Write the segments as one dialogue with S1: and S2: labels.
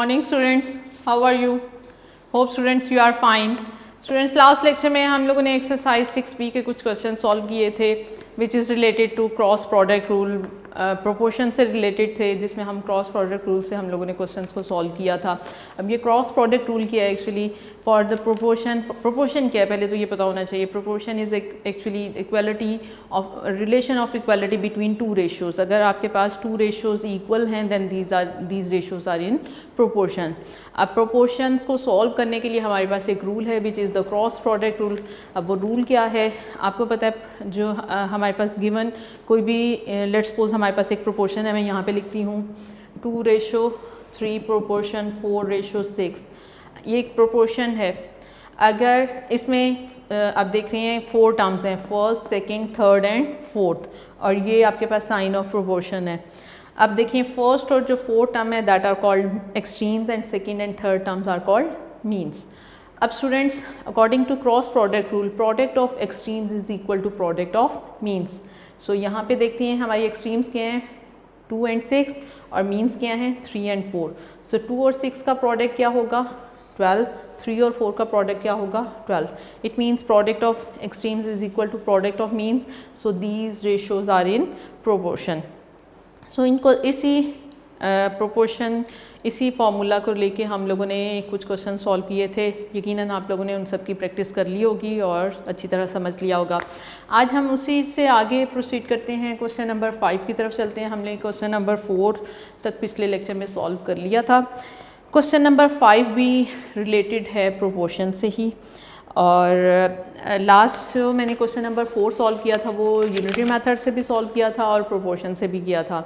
S1: morning students, how are you? Hope students you are fine. Students last lecture में हम लोगों ने exercise 6B के कुछ क्वेश्चन सॉल्व किए थे which is related to cross product rule, proportion से रिलेटेड थे, जिसमें हम क्रॉस प्रोडक्ट रूल से हम लोगों ने क्वेश्चंस को सॉल्व किया था। अब ये क्रॉस प्रोडक्ट रूल क्या है actually for the proportion. Proportion क्या है पहले तो ये पता होना चाहिए। Proportion is actually equality of relation of equality between two ratios. अगर आपके पास टू रेशियोज़ इक्वल हैं then these ratios are in proportion. अब प्रोपोर्शन को सॉल्व करने के लिए हमारे पास एक रूल है which is the cross product rule. अब वो रूल क्या है आपको पता है, जो हमारे पास गिवन कोई भी लेट्स सपोज हमारे पास एक प्रोपोर्शन है, मैं यहाँ पे लिखती हूँ 2:3 प्रोपोर्शन 4:6। ये एक प्रोपोर्शन है। अगर इसमें आप देख रहे हैं 4 टर्म्स हैं, first second third and fourth, और ये आपके पास साइन ऑफ प्रोपोर्शन है। अब देखिए फर्स्ट और जो फोर्थ टर्म है that are called extremes and second and third terms are called means. अब students according to cross product rule product of extremes is equal to product of means. So यहाँ पे देखते हैं हमारी extremes क्या हैं 2 and 6 और मीन्स क्या हैं 3 and 4। सो 2 और 6 का प्रोडक्ट क्या होगा 12, 3 और 4 का प्रोडक्ट क्या होगा 12। It means product of extremes is equal to product of means. So these ratios are in proportion. So इनको इसी प्रोपोर्शन इसी फॉर्मूला को लेके हम लोगों ने कुछ क्वेश्चन सॉल्व किए थे। यकीनन आप लोगों ने उन सब की प्रैक्टिस कर ली होगी और अच्छी तरह समझ लिया होगा। आज हम उसी से आगे प्रोसीड करते हैं, क्वेश्चन नंबर 5 की तरफ चलते हैं। हमने क्वेश्चन नंबर 4 तक पिछले लेक्चर में सॉल्व कर लिया था। क्वेश्चन नंबर 5 भी रिलेटेड है प्रोपोर्शन से ही, और लास्ट जो मैंने क्वेश्चन नंबर 4 सॉल्व किया था वो यूनिटरी मेथड से भी सॉल्व किया था और प्रोपोर्शन से भी किया था।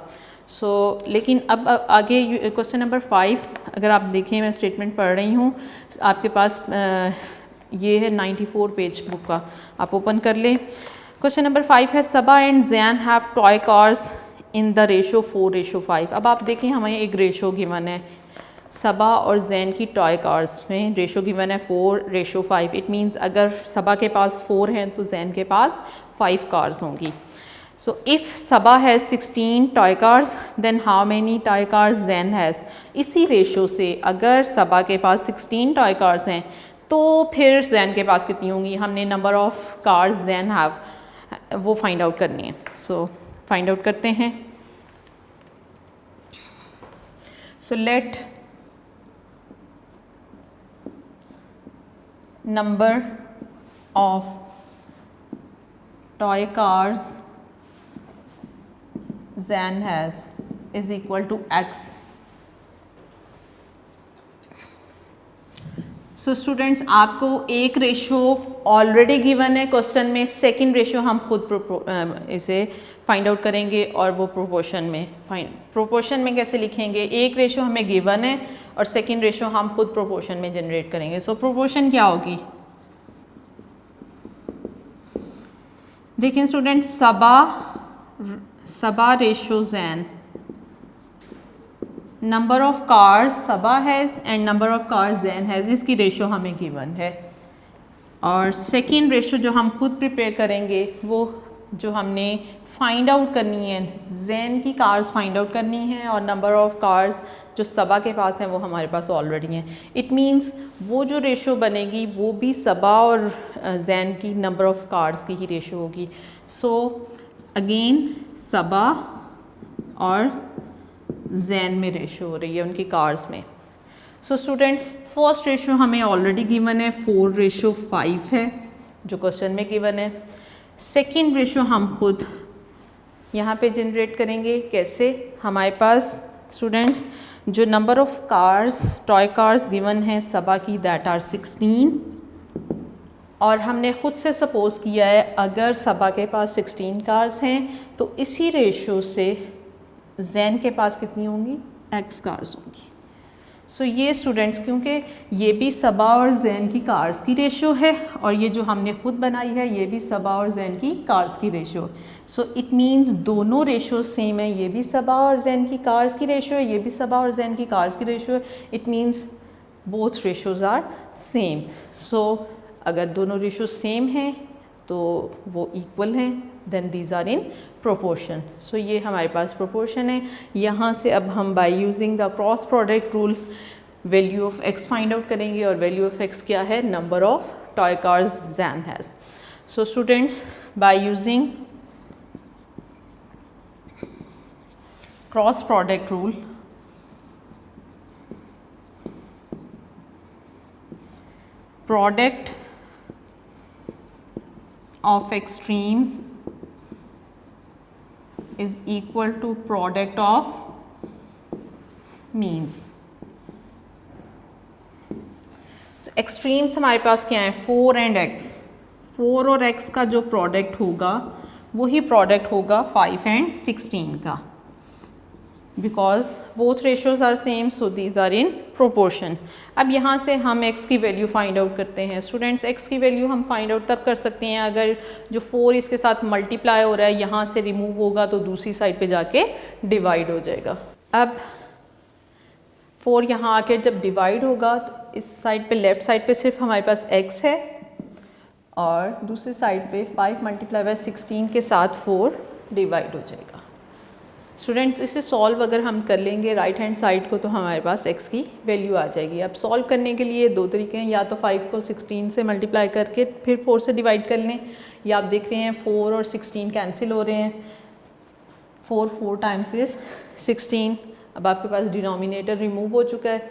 S1: लेकिन अब आगे क्वेश्चन नंबर 5 अगर आप देखें, मैं स्टेटमेंट पढ़ रही हूँ आपके पास, ये है 94 पेज बुक का, आप ओपन कर लें। क्वेश्चन नंबर 5 है Saba and Jain have toy cars in the ratio 4:5। अब आप देखें हमें एक रेशो गिवन है, सबा और जैन की टॉय कार्स में रेशो गिवन है 4:5। इट मीन्स अगर सबा के पास 4 हैं तो जैन के पास 5 कार्स होंगी। So if Sabah has 16 toy cars, then how many toy cars Zen has? इसी रेशो से अगर सबा के पास 16 टॉय कार्स हैं तो फिर जैन के पास कितनी होंगी। हमने number of cars Jain have वो फाइंड आउट करनी है। सो फाइंड आउट करते हैं। So let number of toy cars Zan has is equal to x. So students आपको एक रेशो ऑलरेडी गिवन है क्वेश्चन में, सेकंड रेशो हम खुद इसे फाइंड आउट करेंगे और वो प्रोपोर्शन में प्रोपोर्शन में कैसे लिखेंगे। एक रेशो हमें गिवन है और सेकंड रेशो हम खुद प्रोपोर्शन में जनरेट करेंगे। सो प्रोपोर्शन क्या होगी देखिए students, Saba ratio Zain, number of cars Saba has and number of cars Jain has, इसकी रेशो हमें गिवन है। और सेकेंड रेशो जो हम खुद प्रिपेयर करेंगे वो जो हमने फाइंड आउट करनी है, जैन की कार्स फाइंड आउट करनी है और नंबर ऑफ कार्स जो सबा के पास हैं वो हमारे पास ऑलरेडी हैं। इट मीन्स वो जो रेशो बनेगी वो भी सबा और जैन की नंबर ऑफ कार्स की ही रेशो होगी। सो अगेन सबा और जैन में रेशो हो रही है उनकी कार्स में। सो स्टूडेंट्स फर्स्ट रेशो हमें ऑलरेडी गिवन है 4:5 है जो क्वेश्चन में गिवन है। सेकंड रेशो हम खुद यहाँ पे जनरेट करेंगे। कैसे, हमारे पास स्टूडेंट्स जो number of cars toy cars given है सबा की दैट आर 16, और हमने खुद से सपोज किया है अगर सबा के पास 16 कार्स हैं तो इसी रेशो से जैन के पास कितनी होंगी x कार्स होंगी। सो ये स्टूडेंट्स क्योंकि ये भी सबा और जैन की कार्स की रेशो है और ये जो हमने खुद बनाई है ये भी सबा और जैन की कार्स की रेशो। सो इट मीन्स दोनों रेशो सेम है, ये भी सबा और जैन की कार्स की रेशो है, ये भी सबा और जैन की कार्स की रेशो है। It means both ratios are same. So अगर दोनों रेशो सेम हैं तो वो इक्वल हैं, then these are in proportion. So ये हमारे पास प्रोपोर्शन है। यहाँ से अब हम by using the cross product rule value of x find out करेंगे और वैल्यू ऑफ एक्स क्या है, number of toy cars Jain has. So students, by using cross product rule, product of extremes is equal to product of means. So extremes हमारे पास क्या है, 4 and x. 4 और x का जो प्रोडक्ट होगा वही प्रोडक्ट होगा 5 and 16 का, because both ratios are same, so these are in proportion. अब यहाँ से हम x की वैल्यू फाइंड आउट करते हैं. स्टूडेंट्स, x की वैल्यू हम फाइंड आउट तब कर सकते हैं अगर जो 4 इसके साथ मल्टीप्लाई हो रहा है यहाँ से रिमूव होगा तो दूसरी साइड पे जाके डिवाइड हो जाएगा. अब 4 यहाँ आके जब डिवाइड होगा तो इस साइड पे, लेफ्ट साइड पे सिर्फ हमारे पास x है और दूसरी साइड पे 5 मल्टीप्लाई बाय 16 के साथ 4 डिवाइड हो जाएगा. स्टूडेंट्स, इसे सॉल्व अगर हम कर लेंगे राइट हैंड साइड को तो हमारे पास x की वैल्यू आ जाएगी. अब सॉल्व करने के लिए 2 तरीके हैं, या तो 5 को 16 से मल्टीप्लाई करके फिर 4 से डिवाइड कर लें, या आप देख रहे हैं 4 और 16 कैंसिल हो रहे हैं. 4 टाइम्स इज 16. अब आपके पास डिनोमिनेटर रिमूव हो चुका है,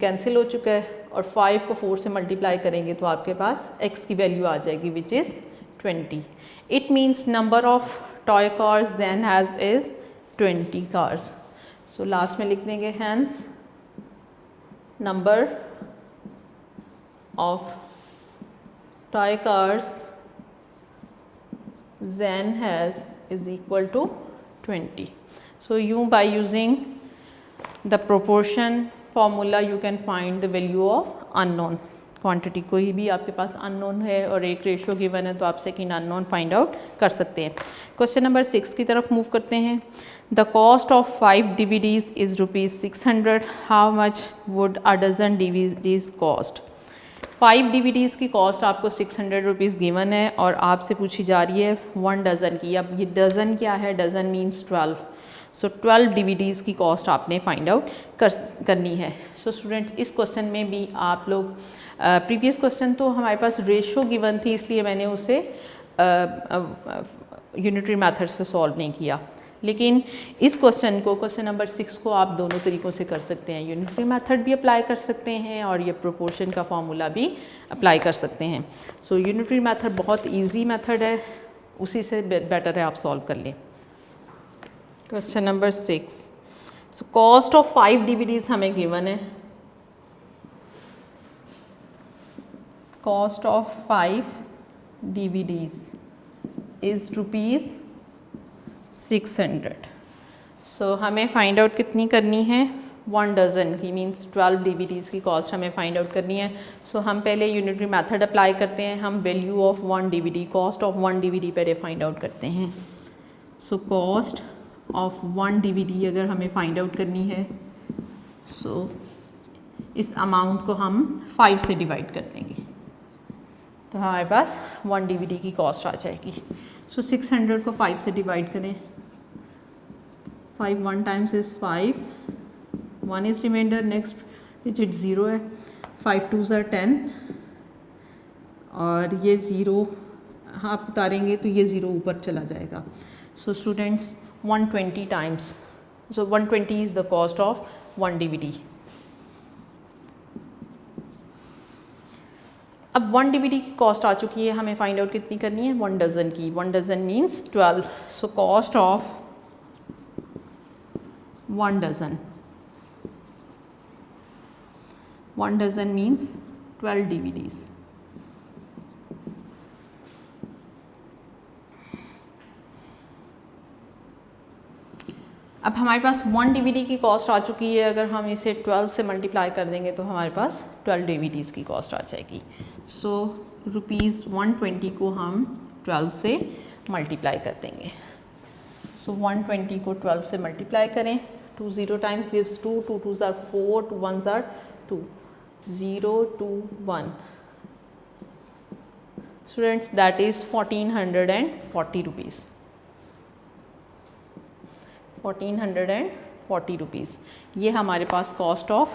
S1: कैंसिल हो चुका है, और 5 को 4 से मल्टीप्लाई करेंगे तो आपके पास x की वैल्यू आ जाएगी which is 20. It means number of toy cars Zain has is 20 cars. So last में लिख देंगे hence number of toy cars Zen has is equal to 20. So you, by using the proportion formula, you can find the value of unknown quantity. कोई भी आपके पास unknown है और एक ratio given है तो आप सेकंड अननोन फाइंड आउट कर सकते हैं. क्वेश्चन नंबर 6 की तरफ मूव करते हैं. The cost of 5 DVDs is ₹600. How much would a dozen DVDs cost. 5 DVDs की कॉस्ट आपको ₹600 गिवन है और आपसे पूछी जा रही है 1 डज़न की. अब ये डज़न क्या है, डज़न मीन्स 12. सो 12 DVDs की कॉस्ट आपने फाइंड आउट करनी है. सो स्टूडेंट्स, इस क्वेश्चन में भी आप लोग, प्रीवियस क्वेश्चन तो हमारे पास रेशो गिवन थी इसलिए मैंने उसे यूनिटरी मेथड से सॉल्व नहीं किया, लेकिन इस क्वेश्चन को, क्वेश्चन नंबर 6 को आप दोनों तरीक़ों से कर सकते हैं. यूनिटरी मेथड भी अप्लाई कर सकते हैं और ये प्रोपोर्शन का फार्मूला भी अप्लाई कर सकते हैं. सो यूनिटरी मेथड बहुत ईजी मेथड है, उसी से बेटर है आप सॉल्व कर लें. Question number 6. So cost of 5 DVDs हमें गिवन है. Cost of 5 DVDs is ₹600. सो हमें फाइंड आउट कितनी करनी है, 1 डज़न की, मीन्स 12 DVDs की कॉस्ट हमें फाइंड आउट करनी है. सो हम पहले यूनिटरी मेथड अप्लाई करते हैं. हम value of 1 DVD, cost of 1 DVD पहले फाइंड आउट करते हैं. सो कॉस्ट ऑफ 1 DVD अगर हमें फाइंड आउट करनी है, सो इस अमाउंट को हम 5 से डिवाइड कर देंगे तो हमारे पास 1 DVD की कॉस्ट आ जाएगी. सो 600 को 5 से डिवाइड करें. 5 1 times is 5, 1 is remainder, next digit 0 है, 5 2s are 10 और ये 0 आप उतारेंगे तो ये 0 ऊपर चला जाएगा. So students, 120 times, so 120 is the cost of 1 DVD. अब 1 DVD की कॉस्ट आ चुकी है, हमें फाइंड आउट कितनी करनी है, 1 डज़न की. 1 dozen means 12. So cost of 1 dozen, 1 dozen means 12 DVDs. अब हमारे पास 1 DVD की कॉस्ट आ चुकी है. अगर हम इसे 12 से मल्टीप्लाई कर देंगे तो हमारे पास 12 DVDs की कॉस्ट आ जाएगी. सो ₹120 को हम 12 से मल्टीप्लाई कर देंगे. सो 120 को 12 से मल्टीप्लाई करें. 2 0 times gives 2, 2 2s are 4, 2 1s are 2, 0 2 1. Students, that is ₹1440. 1440 rupees ये हमारे पास कॉस्ट ऑफ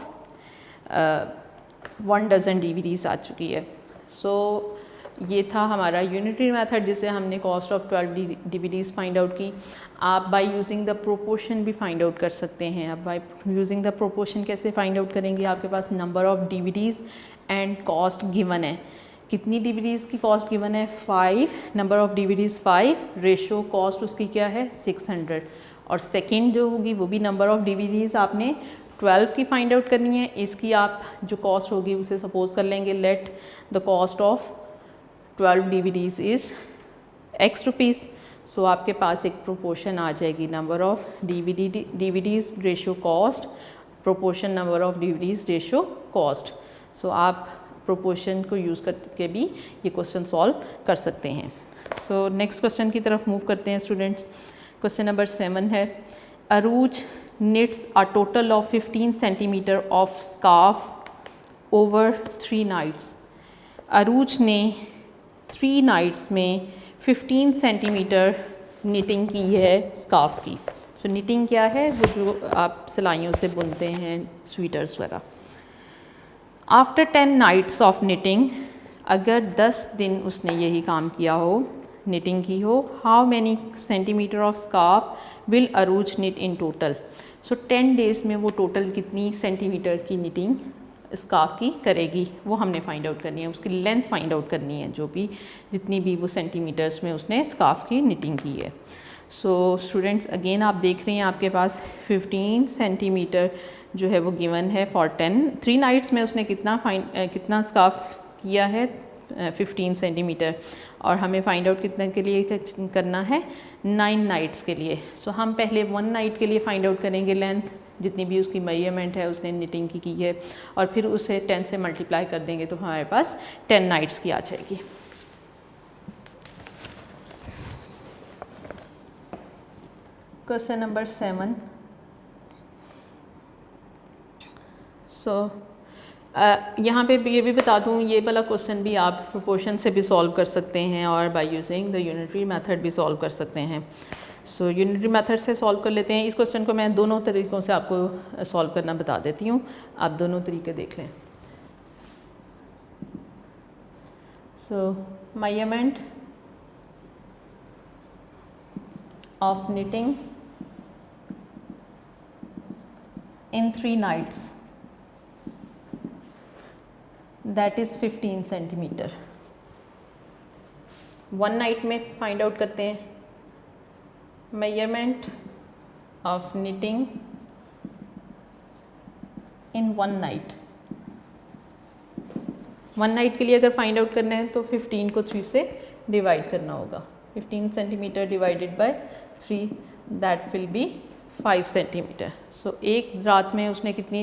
S1: 1 डज़न DVDs आ चुकी है। सो ये था हमारा यूनिटरी मेथड जिसे हमने cost of 12 DVDs find out की। आप बाय यूजिंग द प्रोपोर्शन भी फाइंड आउट कर सकते हैं। आप बाय यूजिंग द प्रोपोर्शन कैसे फाइंड आउट करेंगे? आपके पास number of DVDs and cost given है। कितनी DVDs की कॉस्ट गिवन है? 5, number of DVDs 5, ratio cost उसकी क्या है? 600। और सेकेंड जो होगी वो भी नंबर ऑफ़ DVDs आपने 12 की फाइंड आउट करनी है। इसकी आप जो कॉस्ट होगी उसे सपोज कर लेंगे, let the cost of 12 DVDs is X rupees. So आपके पास एक प्रोपोर्शन आ जाएगी, number of DVDs ratio cost, proportion number of DVDs ratio cost. So आप प्रोपोर्शन को यूज़ करके भी ये क्वेश्चन सॉल्व कर सकते हैं। सो नेक्स्ट क्वेश्चन की तरफ मूव करते हैं स्टूडेंट्स। क्वेश्चन नंबर 7 है, अरूज knits a total of 15 centimeter of scarf over 3 nights। अरूज ने 3 नाइट्स में 15 सेंटीमीटर निटिंग की है स्कार्फ की। सो निटिंग क्या है? वो जो आप सिलाइयों से बुनते हैं, स्वेटर्स वगैरह। आफ्टर 10 नाइट्स ऑफ निटिंग, अगर 10 दिन उसने यही काम किया हो, निटिंग की हो, how many centimetre of scarf will Arooj knit in total. So 10 days में वो टोटल कितनी सेंटीमीटर की निटिंग स्कार्फ की करेगी, वो हमने फाइंड आउट करनी है। उसकी लेंथ फाइंड आउट करनी है, जो भी जितनी भी वो सेंटीमीटर्स में उसने स्कार्फ की निटिंग की है। सो स्टूडेंट्स अगेन आप देख रहे हैं आपके पास 15 सेंटीमीटर जो है वो गिवन है फॉर 3 नाइट्स में उसने कितना स्कार्फ किया है? 15 सेंटीमीटर। और हमें फाइंड आउट कितने के लिए करना है? 9 नाइट्स के लिए। सो हम पहले 1 नाइट के लिए फाइंड आउट करेंगे लेंथ, जितनी भी उसकी मेजरमेंट है उसने निटिंग की है, और फिर उसे 10 से मल्टीप्लाई कर देंगे तो हमारे पास 10 नाइट्स की आ जाएगी। Question number 7। सो यहाँ पे ये भी बता दूँ, ये वाला क्वेश्चन भी आप प्रोपोर्शन से भी सॉल्व कर सकते हैं और bye using the unitary method भी सॉल्व कर सकते हैं। सो यूनिटरी मेथड से सॉल्व कर लेते हैं। इस क्वेश्चन को मैं दोनों तरीक़ों से आपको सॉल्व करना बता देती हूँ, आप दोनों तरीके देख लें। So measurement of knitting in 3 nights, that is 15 centimetre. 1 night में फाइंड आउट करते हैं measurement of knitting in 1 night. 1 night के लिए अगर फाइंड आउट करना है तो 15 को 3 से डिवाइड करना होगा। 15 centimetre divided by 3, that will be 5 centimetre. So एक रात में उसने कितनी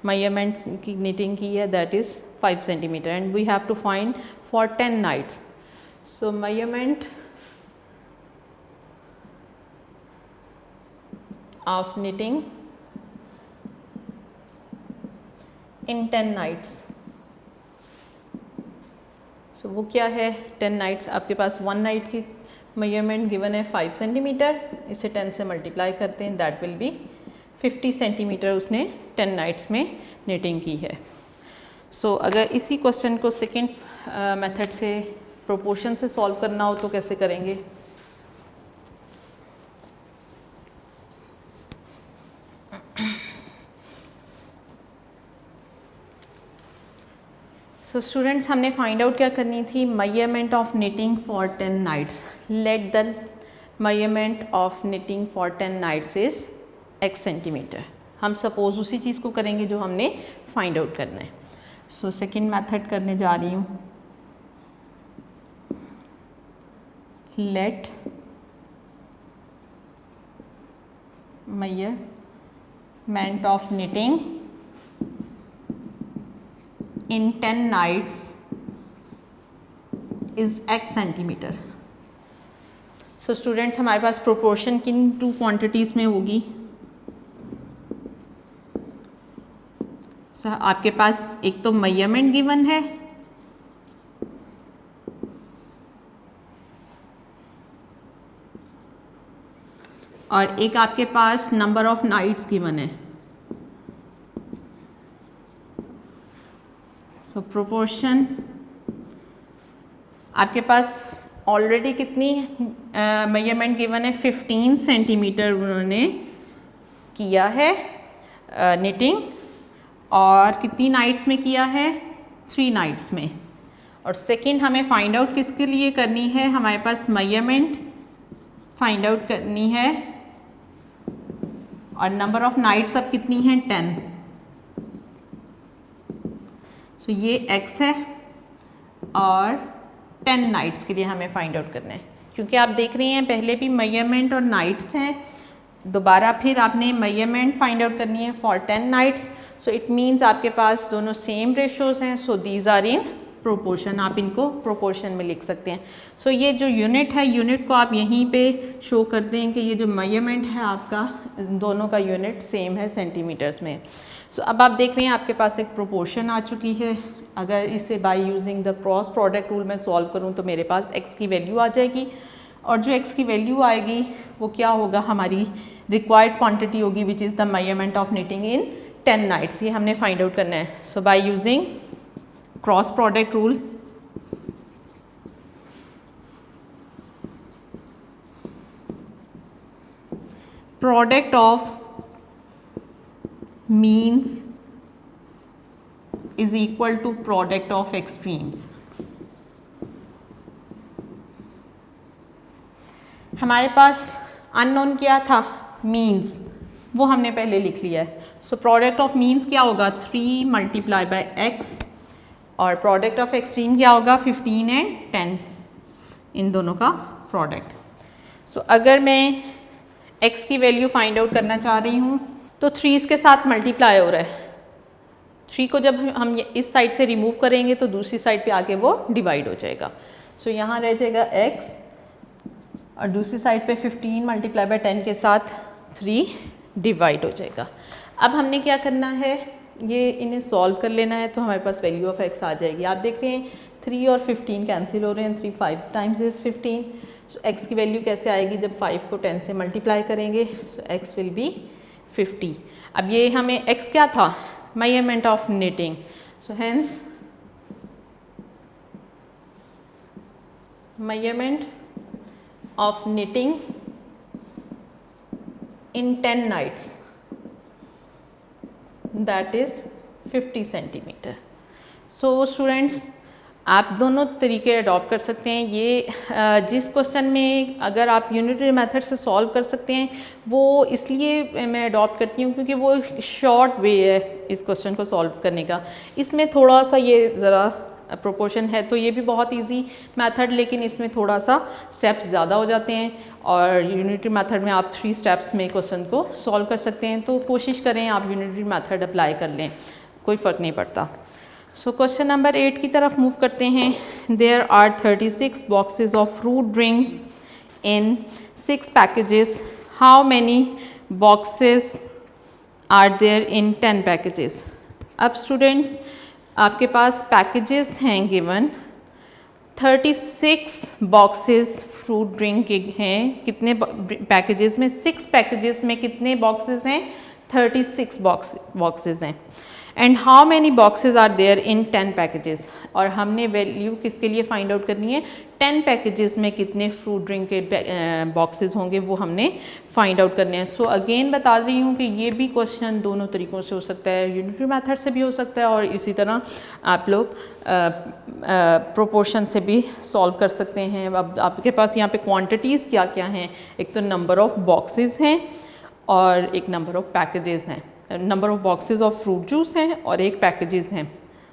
S1: मेजरमेंट की निटिंग की है? That is 5 centimetre. And we have to find for 10 nights. So measurement of knitting in 10 nights. So वो क्या है? 10 नाइट्स, आपके पास 1 नाइट की मेजरमेंट गिवन है 5 सेंटीमीटर, इसे 10 से मल्टीप्लाई करते हैं, दैट विल बी 50 सेंटीमीटर उसने 10 नाइट्स में निटिंग की है। सो अगर इसी क्वेश्चन को सेकेंड मेथड से प्रोपोर्शन से सॉल्व करना हो तो कैसे करेंगे? सो स्टूडेंट्स हमने फाइंड आउट क्या करनी थी? Measurement of knitting for 10 nights. Let the measurement of knitting for 10 nights is x centimetre. हम सपोज उसी चीज़ को करेंगे जो हमने फाइंड आउट करना है। सो सेकेंड मेथड करने जा रही हूँ। Let measurement of knitting in 10 nights is x centimetre. So students हमारे पास प्रोपोर्शन किन 2 क्वांटिटीज़ में होगी? सो आपके पास एक तो मेजरमेंट गिवन है और एक आपके पास नंबर ऑफ नाइट्स गिवन है। सो प्रोपोर्शन आपके पास ऑलरेडी कितनी मेजरमेंट गिवन है, 15 सेंटीमीटर उन्होंने किया है निटिंग, और कितनी नाइट्स में किया है, 3 नाइट्स में। और सेकंड हमें फाइंड आउट किसके लिए करनी है, हमारे पास मेजरमेंट फाइंड आउट करनी है, और नंबर ऑफ नाइट्स अब कितनी हैं, 10। सो ये x है और 10 नाइट्स के लिए हमें फाइंड आउट करना है। क्योंकि आप देख रहे हैं पहले भी मेजरमेंट और नाइट्स हैं, दोबारा फिर आपने मेजरमेंट फाइंड आउट करनी है for 10 nights. So it means आपके पास दोनों सेम रेशोज हैं, so these are in proportion, आप इनको प्रोपोर्शन में लिख सकते हैं। सो ये जो यूनिट है, यूनिट को आप यहीं पे शो कर दें कि ये जो मेजरमेंट है आपका, दोनों का यूनिट सेम है, सेंटीमीटर्स में। सो अब आप देख रहे हैं आपके पास एक प्रोपोर्शन आ चुकी है। अगर इसे by using the cross product rule में सॉल्व करूं तो मेरे पास x की वैल्यू आ जाएगी, और जो x की वैल्यू आएगी वो क्या होगा, हमारी रिक्वायर्ड क्वांटिटी होगी, which is the measurement of knitting in 10 nights. ये हमने फाइंड आउट करना है। So by using cross product rule, product of means is equal to product of extremes। हमारे पास अननोन क्या था, मीन्स, वो हमने पहले लिख लिया है। सो प्रोडक्ट ऑफ मीन्स क्या होगा, 3 मल्टीप्लाई बाय x, और प्रोडक्ट ऑफ एक्सट्रीम क्या होगा, 15 एंड 10, इन दोनों का प्रोडक्ट। सो अगर मैं x की वैल्यू फाइंड आउट करना चाह रही हूँ तो 3 इसके साथ मल्टीप्लाई हो रहा है। 3 को जब हम इस साइड से रिमूव करेंगे तो दूसरी साइड पे आके वो डिवाइड हो जाएगा। सो यहाँ रह जाएगा x, और दूसरी साइड पे 15 मल्टीप्लाई बाय 10 के साथ 3 डिवाइड हो जाएगा। अब हमने क्या करना है, ये इन्हें सॉल्व कर लेना है, तो हमारे पास वैल्यू ऑफ x आ जाएगी। आप देख रहे हैं 3 और 15 कैंसिल हो रहे हैं, 3 5 टाइम्स इज 15। सो x की वैल्यू कैसे आएगी, जब 5 को 10 से मल्टीप्लाई करेंगे, सो x विल बी 50। अब ये हमें x क्या था, measurement of knitting, so hence measurement of knitting in 10 nights, that is 50 centimeter। so students आप दोनों तरीके अडॉप्ट कर सकते हैं। ये जिस क्वेश्चन में अगर आप यूनिटरी मेथड से सॉल्व कर सकते हैं, वो इसलिए मैं अडॉप्ट करती हूँ क्योंकि वो शॉर्ट वे है इस क्वेश्चन को सॉल्व करने का। इसमें थोड़ा सा ये ज़रा प्रोपोर्शन है तो ये भी बहुत इजी मेथड, लेकिन इसमें थोड़ा सा स्टेप्स ज़्यादा हो जाते हैं, और यूनिटरी मेथड में आप 3 स्टेप्स में क्वेश्चन को सॉल्व कर सकते हैं। तो कोशिश करें आप यूनिटरी मेथड अप्लाई कर लें, कोई फ़र्क नहीं पड़ता। सो क्वेश्चन नंबर 8 की तरफ मूव करते हैं। There are 36 boxes of fruit drinks in 6 packages, how many boxes are there in 10 packages. अब स्टूडेंट्स आपके पास पैकेजेस हैं गिवन, 36 बॉक्सेस फ्रूट ड्रिंक के हैं। कितने पैकेजेस में, 6 पैकेजेस में कितने बॉक्सेस हैं, 36 बॉक्सेस हैं। And how many boxes are there in 10 packages, और हमने वैल्यू किसके लिए फाइंड आउट करनी है, 10 पैकेजेस में कितने फ्रूट ड्रिंक के बॉक्सेस होंगे वो हमने फाइंड आउट करने हैं। सो अगेन बता रही हूँ कि ये भी क्वेश्चन दोनों तरीक़ों से हो सकता है, यूनिटरी मेथड से भी हो सकता है, और इसी तरह आप लोग प्रोपोर्शन से भी सॉल्व कर सकते हैं। अब आपके पास यहाँ पे क्वांटिटीज़ क्या क्या हैं, एक तो नंबर ऑफ़ बॉक्सेस हैं और एक नंबर ऑफ़ पैकेजेस हैं। Number of boxes of fruit juice हैं और एक पैकेजेस हैं।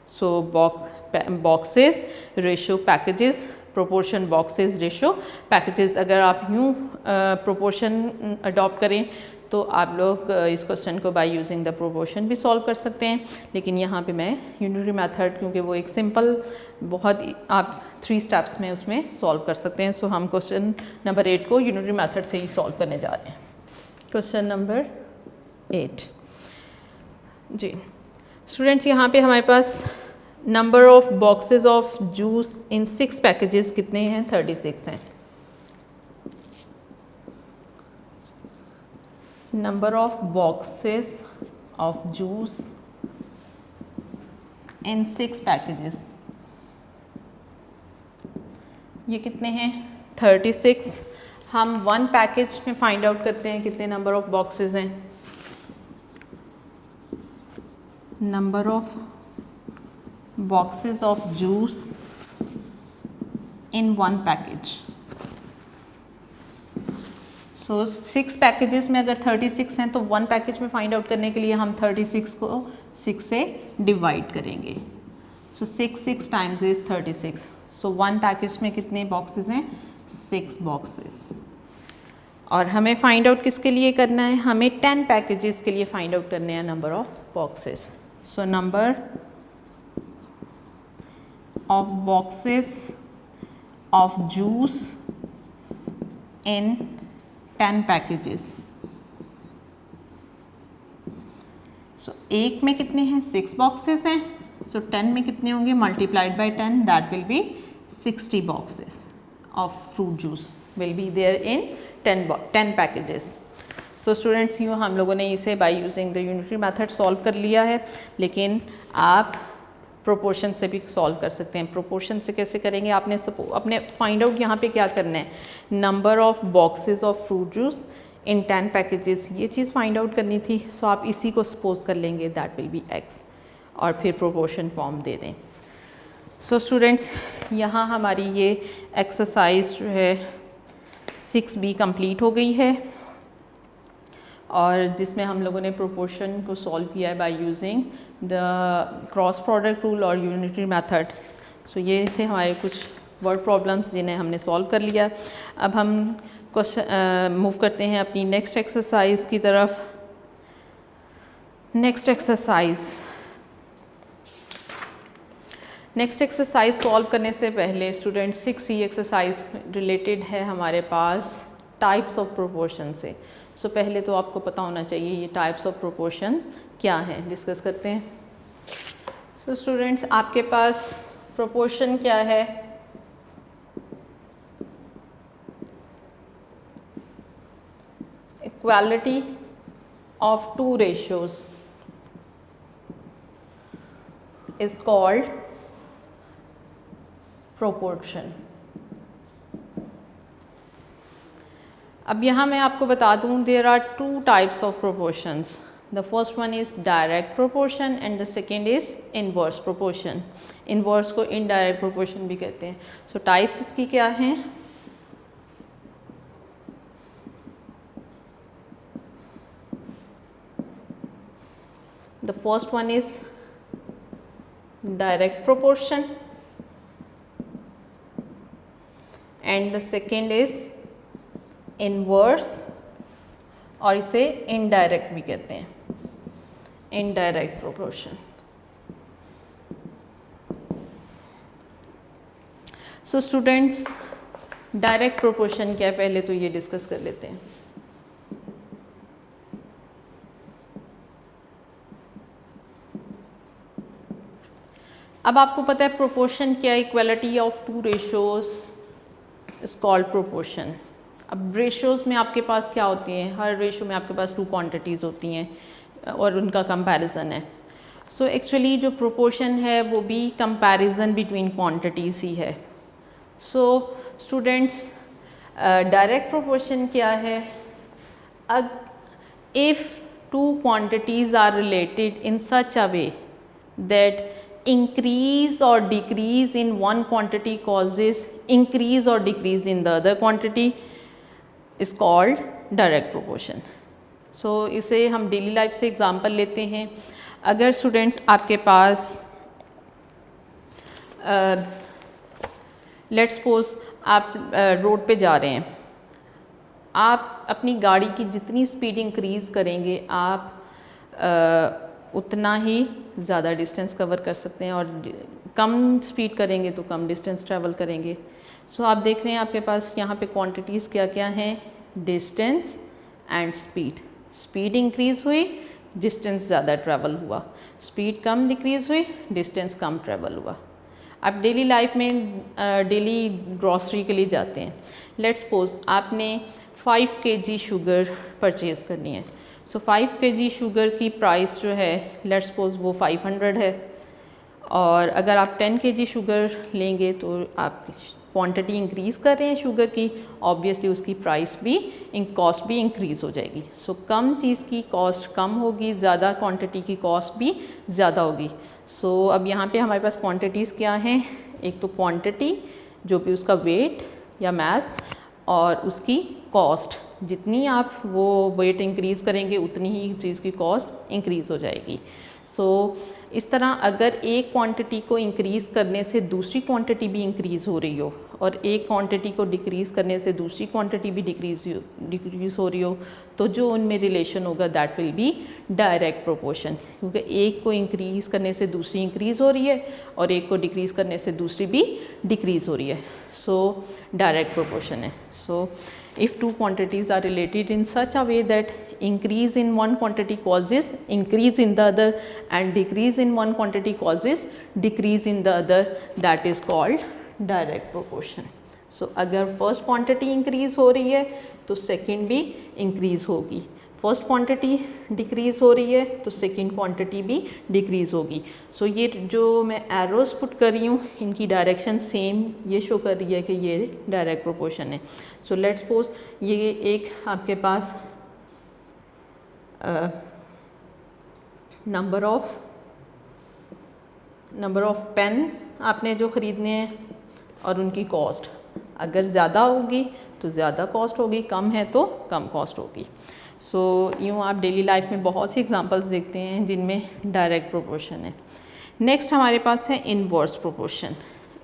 S1: So boxes ratio packages, proportion boxes ratio packages. अगर आप यूँ प्रोपोर्शन अडॉप्ट करें तो आप लोग इस क्वेश्चन को बाय यूजिंग द प्रोपोर्शन भी सॉल्व कर सकते हैं, लेकिन यहाँ पे मैं यूनिटरी मेथड, क्योंकि वो एक सिंपल बहुत आप 3 स्टेप्स में उसमें सॉल्व कर सकते हैं। सो हम क्वेश्चन नंबर 8 को यूनिटरी मेथड से ही सॉल्व करने जा रहे हैं। क्वेश्चन नंबर 8 जी स्टूडेंट्स, यहाँ पे हमारे पास number of boxes of juice in 6 packages कितने हैं, 36 हैं। Number of boxes of juice in 6 packages. ये कितने हैं 36। हम 1 पैकेज में फाइंड आउट करते हैं कितने नंबर ऑफ बॉक्सेस हैं। Number of boxes of juice in 1 package. So 6 packages में अगर 36 हैं तो 1 पैकेज में फाइंड आउट करने के लिए हम 36 को 6 से डिवाइड करेंगे। सो 6 टाइम्स इज 36। सो 1 पैकेज में कितने बॉक्सेस हैं 6 बॉक्सेस। और हमें फाइंड आउट किसके लिए करना है, हमें 10 पैकेजेस के लिए फाइंड आउट करने हैं number of boxes. So number of boxes of juice in 10 packages. So एक में कितने हैं 6 बॉक्सेस हैं। सो 10 में कितने होंगे multiplied by 10 that will be 60 boxes of fruit juice will be there in 10 packages. So students यूँ हम लोगों ने इसे by using the unitary method solve कर लिया है, लेकिन आप प्रोपोर्शन से भी सॉल्व कर सकते हैं। प्रोपोर्शन से कैसे करेंगे, आपने फाइंड आउट यहाँ पे क्या करना है, number of boxes of fruit juice in 10 packages, ये चीज़ फाइंड आउट करनी थी। सो आप इसी को सपोज कर लेंगे दैट विल बी x और फिर प्रोपोर्शन फॉर्म दे दें। सो स्टूडेंट्स यहाँ हमारी ये एक्सरसाइज जो है 6b कंप्लीट हो गई है और जिसमें हम लोगों ने प्रोपोर्शन को सॉल्व किया है bye using the cross product rule और यूनिटरी मेथड। सो ये थे हमारे कुछ वर्ड प्रॉब्लम्स जिन्हें हमने सॉल्व कर लिया। अब हम क्वेश्चन मूव करते हैं अपनी नेक्स्ट एक्सरसाइज की तरफ। नेक्स्ट एक्सरसाइज सॉल्व करने से पहले स्टूडेंट 6C एक्सरसाइज रिलेटेड है हमारे पास टाइप्स ऑफ प्रोपोर्शन से। सो पहले तो आपको पता होना चाहिए ये टाइप्स ऑफ प्रोपोर्शन क्या है, डिस्कस करते हैं। सो स्टूडेंट्स आपके पास प्रोपोर्शन क्या है, equality of 2 ratios is called proportion। अब यहाँ मैं आपको बता दूँ there are 2 types of proportions। The first one is direct proportion and the second is inverse proportion। Inverse को indirect proportion भी कहते हैं। So types इसकी क्या हैं, the first one is direct proportion and the second is inverse और इसे indirect भी कहते हैं, indirect proportion। So students direct proportion क्या है पहले तो ये डिस्कस कर लेते हैं। अब आपको पता है प्रोपोर्शन क्या है, equality of 2 ratios is called proportion. अब रेशियोज़ में आपके पास क्या होती हैं, हर रेशियो में आपके पास 2 क्वांटिटीज़ होती हैं और उनका कंपैरिजन है। सो एक्चुअली जो प्रोपोर्शन है वो भी कंपैरिजन बिटवीन क्वांटिटीज़ ही है। सो स्टूडेंट्स डायरेक्ट प्रोपोर्शन क्या है, if 2 quantities are related in such a way that increase or decrease in one quantity causes increase or decrease in the other quantity is called direct proportion। so इसे हम daily life से example लेते हैं। अगर students आपके पास let's suppose आप road पे जा रहे हैं, आप अपनी गाड़ी की जितनी स्पीड इंक्रीज़ करेंगे आप उतना ही ज़्यादा डिस्टेंस कवर कर सकते हैं और कम स्पीड करेंगे तो कम डिस्टेंस ट्रैवल करेंगे। सो आप देख रहे हैं आपके पास यहाँ पे क्वांटिटीज़ क्या क्या हैं, distance and speed. Speed increase हुई, डिस्टेंस ज़्यादा ट्रैवल हुआ, स्पीड कम डिक्रीज़ हुई, डिस्टेंस कम ट्रैवल हुआ। आप डेली लाइफ में डेली ग्रॉसरी के लिए जाते हैं, लेट्स सपोज आपने 5 kg शुगर परचेज़ करनी है। सो 5 kg शुगर की प्राइस जो है लेट्स सपोज वो 500 है और अगर आप 10 kg शुगर लेंगे तो आप क्वांटिटी इंक्रीज़ कर रहे हैं शुगर की, ऑब्वियसली उसकी प्राइस भी कॉस्ट भी इंक्रीज़ हो जाएगी। सो कम चीज़ की कॉस्ट कम होगी, ज़्यादा क्वांटिटी की कॉस्ट भी ज़्यादा होगी। सो अब यहाँ पे हमारे पास क्वांटिटीज़ क्या हैं, एक तो क्वांटिटी जो भी उसका वेट या मास, और उसकी कॉस्ट, जितनी आप वो वेट इंक्रीज़ करेंगे उतनी ही चीज़ की कॉस्ट इंक्रीज़ हो जाएगी। सो इस तरह अगर एक क्वांटिटी को इंक्रीज़ करने से दूसरी क्वांटिटी भी इंक्रीज़ हो रही हो और एक क्वांटिटी को डिक्रीज़ करने से दूसरी क्वांटिटी भी डिक्रीज़ हो रही हो, तो जो उनमें रिलेशन होगा that will B direct proportion, क्योंकि एक को इंक्रीज़ करने से दूसरी इंक्रीज़ हो रही है और एक को डिक्रीज़ करने से दूसरी भी डिक्रीज़ हो रही है। सो डायरेक्ट प्रोपोर्शन है। सो if two quantities are related in such a way that increase in one quantity causes increase in the other and decrease in one quantity causes decrease in the other, that is called direct proportion. So अगर first quantity increase हो रही है तो second भी increase होगी, first quantity decrease हो रही है तो सेकंड क्वांटिटी भी डिक्रीज़ होगी। सो ये जो मैं एरोस पुट कर रही हूँ इनकी डायरेक्शन सेम ये शो कर रही है कि ये डायरेक्ट प्रोपोर्शन है। सो लेट्स सपोज ये एक आपके पास नंबर ऑफ पेन्स आपने जो ख़रीदने हैं और उनकी कॉस्ट अगर ज़्यादा होगी तो ज़्यादा कॉस्ट होगी, कम है तो कम कॉस्ट होगी। सो यूँ आप डेली लाइफ में बहुत सी एग्जांपल्स देखते हैं जिनमें डायरेक्ट प्रोपोर्शन है। नेक्स्ट हमारे पास है इनवर्स प्रोपोर्शन।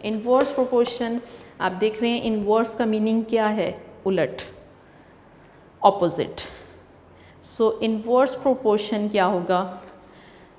S1: इनवर्स प्रोपोर्शन आप देख रहे हैं, इनवर्स का मीनिंग क्या है, उलट, ऑपोजिट। सो इनवर्स प्रोपोर्शन क्या होगा,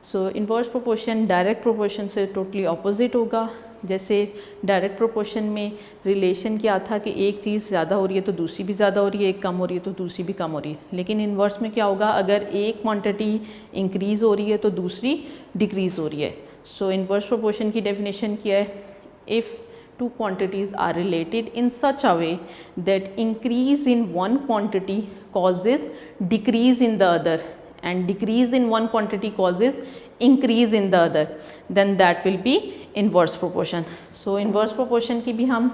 S1: सो इनवर्स प्रोपोर्शन डायरेक्ट प्रोपोर्शन से टोटली ऑपोजिट होगा। जैसे डायरेक्ट प्रोपोर्शन में रिलेशन क्या था कि एक चीज़ ज़्यादा हो रही है तो दूसरी भी ज़्यादा हो रही है, एक कम हो रही है तो दूसरी भी कम हो रही है। लेकिन इनवर्स में क्या होगा, अगर एक क्वांटिटी इंक्रीज़ हो रही है तो दूसरी डिक्रीज़ हो रही है। सो इनवर्स प्रोपोर्शन की डेफिनेशन क्या है, if two quantities are related in such a way that increase in one quantity causes decrease in the other and decrease in one quantity causes increase in the other, then that will be inverse proportion. So inverse proportion की भी हम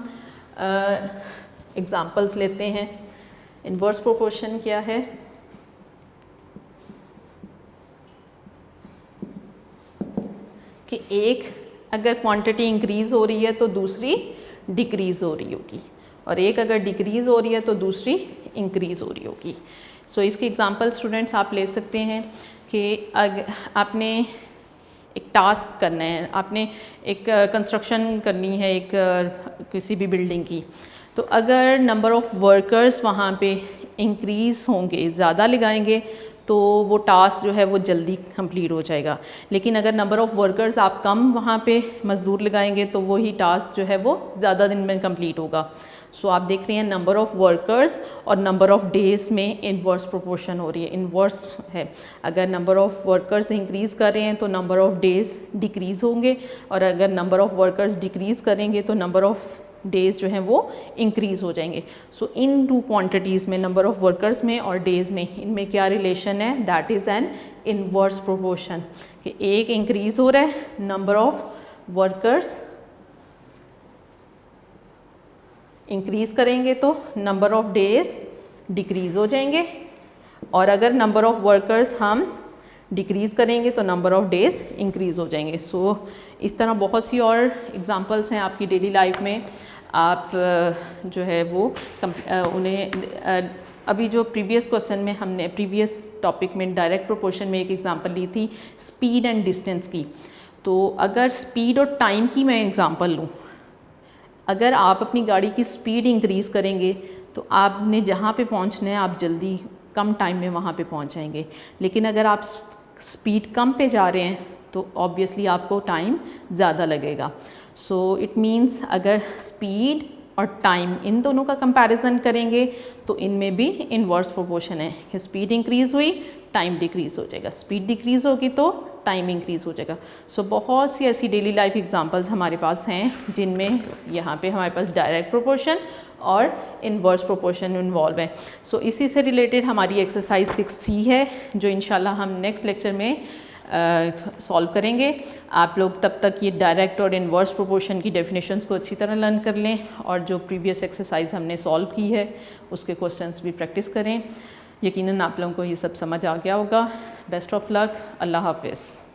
S1: examples लेते हैं। inverse proportion क्या है, कि एक अगर क्वांटिटी इंक्रीज़ हो रही है तो दूसरी डिक्रीज़ हो रही होगी, और एक अगर डिक्रीज़ हो रही है तो दूसरी इंक्रीज़ हो रही होगी। सो इसकी एग्जांपल स्टूडेंट्स आप ले सकते हैं कि आपने एक टास्क करना है, आपने एक कंस्ट्रक्शन करनी है एक किसी भी बिल्डिंग की, तो अगर नंबर ऑफ़ वर्कर्स वहाँ पे इंक्रीज़ होंगे, ज़्यादा लगाएंगे तो वो टास्क जो है वो जल्दी कंप्लीट हो जाएगा। लेकिन अगर नंबर ऑफ़ वर्कर्स आप कम वहाँ पे मज़दूर लगाएंगे तो वही टास्क जो है वो ज़्यादा दिन में कंप्लीट होगा। सो आप देख रहे हैं नंबर ऑफ़ वर्कर्स और नंबर ऑफ़ डेज़ में इनवर्स प्रोपोर्शन हो रही है, इनवर्स है। अगर नंबर ऑफ़ वर्कर्स इंक्रीज़ कर रहे हैं तो नंबर ऑफ़ डेज़ डिक्रीज़ होंगे, और अगर नंबर ऑफ़ वर्कर्स डिक्रीज़ करेंगे तो नंबर ऑफ़ डेज़ जो हैं वो इंक्रीज़ हो जाएंगे। सो इन टू क्वांटिटीज़ में, नंबर ऑफ़ वर्कर्स में और डेज़ में, इनमें क्या रिलेशन है, that is an inverse proportion, कि एक इंक्रीज़ हो रहा है, नंबर ऑफ़ वर्कर्स इंक्रीज़ करेंगे तो नंबर ऑफ़ डेज़ डिक्रीज़ हो जाएंगे, और अगर नंबर ऑफ़ वर्कर्स हम डिक्रीज़ करेंगे तो नंबर ऑफ़ डेज़ इंक्रीज़ हो जाएंगे। सो इस तरह बहुत सी और एग्ज़ाम्पल्स हैं आपकी डेली लाइफ में, आप जो है वो उन्हें अभी जो प्रीवियस क्वेश्चन में हमने प्रीवियस टॉपिक में डायरेक्ट प्रोपोर्शन में एक एग्ज़ाम्पल ली थी स्पीड एंड डिस्टेंस की, तो अगर स्पीड और टाइम की मैं एग्ज़ाम्पल लूँ, अगर आप अपनी गाड़ी की स्पीड इंक्रीज़ करेंगे तो आपने जहाँ पे पहुँचना है आप जल्दी कम टाइम में वहाँ पे पहुँच जाएंगे। लेकिन अगर आप स्पीड कम पे जा रहे हैं तो ऑब्वियसली आपको टाइम ज़्यादा लगेगा। सो इट मीन्स अगर स्पीड और टाइम इन दोनों का कंपैरिजन करेंगे तो इनमें भी इनवर्स प्रोपोर्शन है कि स्पीड इंक्रीज़ हुई टाइम डिक्रीज़ हो जाएगा, स्पीड डिक्रीज़ होगी तो टाइम इंक्रीज़ हो जाएगा। सो बहुत सी ऐसी डेली लाइफ एग्जांपल्स हमारे पास हैं जिनमें यहाँ पे हमारे पास डायरेक्ट प्रोपोर्शन और इनवर्स प्रोपोर्शन इन्वॉल्व है। सो इसी से रिलेटेड हमारी एक्सरसाइज 6C है जो इंशाल्लाह हम नेक्स्ट लेक्चर में सॉल्व करेंगे। आप लोग तब तक ये डायरेक्ट और इनवर्स प्रोपोर्शन की डेफिनेशंस को अच्छी तरह लर्न कर लें और जो प्रीवियस एक्सरसाइज हमने सॉल्व की है उसके क्वेश्चंस भी प्रैक्टिस करें। यकीनन आप लोगों को ये सब समझ आ गया होगा। Best of luck. अल्लाह हाफिज़।